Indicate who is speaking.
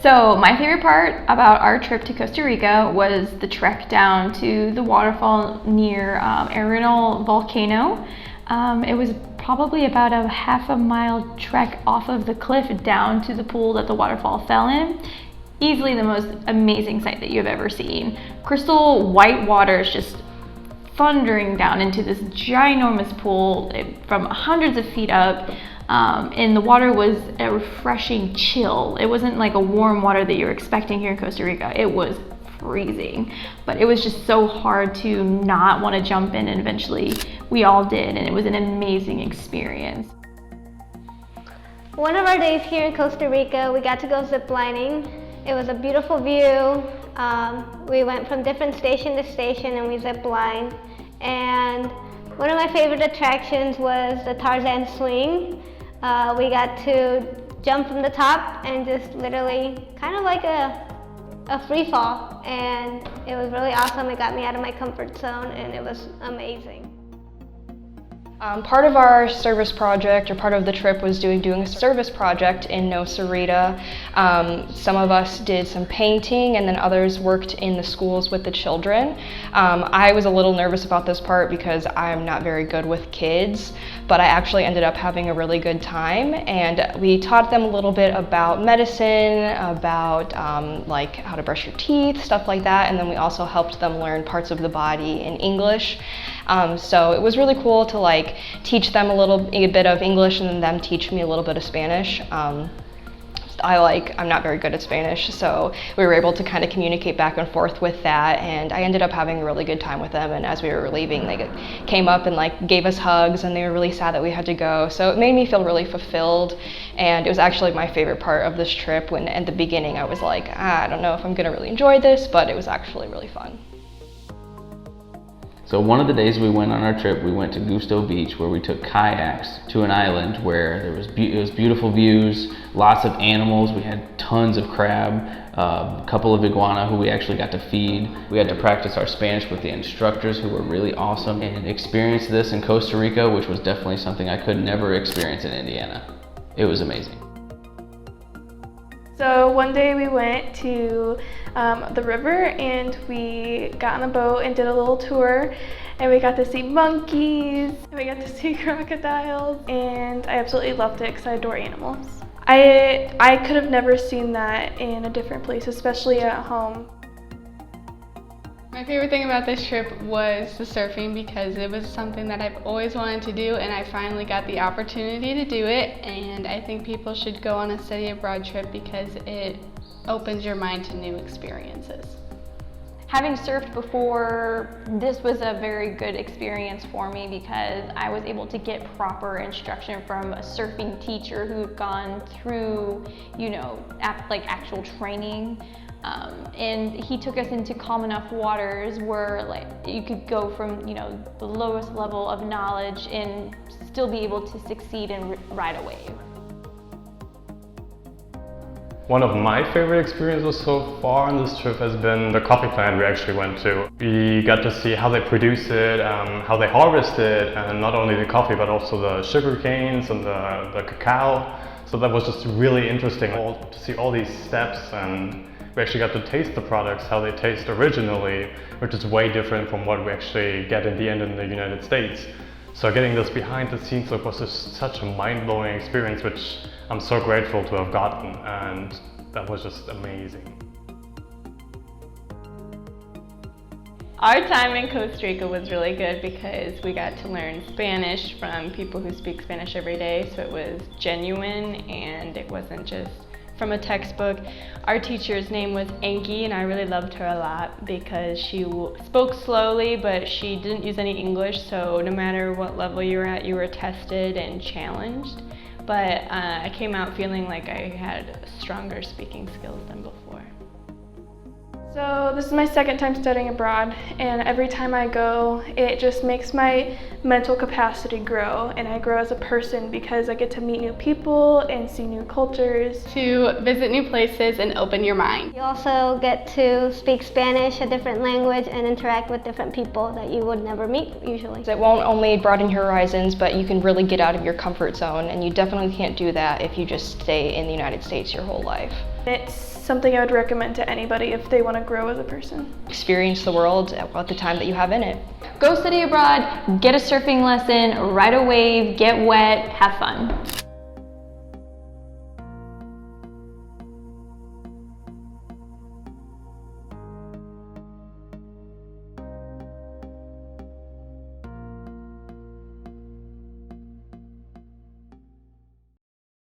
Speaker 1: So my favorite part about our trip to Costa Rica was the trek down to the waterfall near Arenal Volcano. It was probably about a half-a-mile trek off of the cliff down to the pool that the waterfall fell in. Easily the most amazing sight that you've ever seen. Crystal white water is just thundering down into this ginormous pool from hundreds of feet up. And the water was a refreshing chill. It wasn't like a warm water that you're expecting here in Costa Rica. It was freezing, but it was just so hard to not want to jump in, and eventually we all did, and it was an amazing experience.
Speaker 2: One of our days here in Costa Rica, we got to go zip lining. It was a beautiful view. We went from different station to station and we zip lined. And one of my favorite attractions was the Tarzan swing. We got to jump from the top and just literally kind of like a free fall, and it was really awesome. It got me out of my comfort zone and it was amazing.
Speaker 3: Part of our service project, or part of the trip, was doing a service project in Costa Rica. Some of us did some painting, and then others worked in the schools with the children. I was a little nervous about this part because I'm not very good with kids, but I actually ended up having a really good time, and we taught them a little bit about medicine, about like how to brush your teeth, stuff like that, and then we also helped them learn parts of the body in English. So it was really cool to like teach them a bit of English and then them teach me a little bit of Spanish. I'm not very good at Spanish, so we were able to kind of communicate back and forth with that, and I ended up having a really good time with them. And as we were leaving, they came up and like gave us hugs, and they were really sad that we had to go. So it made me feel really fulfilled, and it was actually my favorite part of this trip. When at the beginning I was like, I don't know if I'm gonna really enjoy this, but it was actually really fun.
Speaker 4: So one of the days we went on our trip, we went to Costa Beach, where we took kayaks to an island where it was beautiful views, lots of animals. We had tons of crab, a couple of iguana who we actually got to feed. We had to practice our Spanish with the instructors, who were really awesome, and experience this in Costa Rica, which was definitely something I could never experience in Indiana. It was amazing.
Speaker 5: So one day we went to the river, and we got on a boat and did a little tour, and we got to see monkeys, and we got to see crocodiles, and I absolutely loved it because I adore animals. I could have never seen that in a different place, especially at home.
Speaker 6: My favorite thing about this trip was the surfing, because it was something that I've always wanted to do, and I finally got the opportunity to do it. And I think people should go on a study abroad trip because it opens your mind to new experiences.
Speaker 1: Having surfed before, this was a very good experience for me because I was able to get proper instruction from a surfing teacher who had gone through, actual training. And he took us into calm enough waters where like you could go from the lowest level of knowledge and still be able to succeed and ride a wave.
Speaker 7: One of my favorite experiences so far on this trip has been the coffee plant we actually went to. We got to see how they produce it, how they harvest it, and not only the coffee but also the sugar canes and the cacao. So that was just really interesting to see all these steps, and we actually got to taste the products, how they taste originally, which is way different from what we actually get in the end in the United States. So getting this behind the scenes look was just such a mind-blowing experience, which I'm so grateful to have gotten, and that was just amazing.
Speaker 8: Our time in Costa Rica was really good because we got to learn Spanish from people who speak Spanish every day, so it was genuine and it wasn't just from a textbook. Our teacher's name was Anki, and I really loved her a lot because she spoke slowly, but she didn't use any English, so no matter what level you were at, you were tested and challenged. But I came out feeling like I had stronger speaking skills than before.
Speaker 5: So this is my second time studying abroad, and every time I go, it just makes my mental capacity grow, and I grow as a person because I get to meet new people and see new cultures.
Speaker 6: To visit new places and open your mind.
Speaker 2: You also get to speak Spanish, a different language, and interact with different people that you would never meet usually.
Speaker 3: It won't only broaden your horizons, but you can really get out of your comfort zone, and you definitely can't do that if you just stay in the United States your whole life.
Speaker 5: It's something I would recommend to anybody if they want to grow as a person.
Speaker 3: Experience the world at the time that you have in it.
Speaker 1: Go study abroad, get a surfing lesson, ride a wave, get wet, have fun.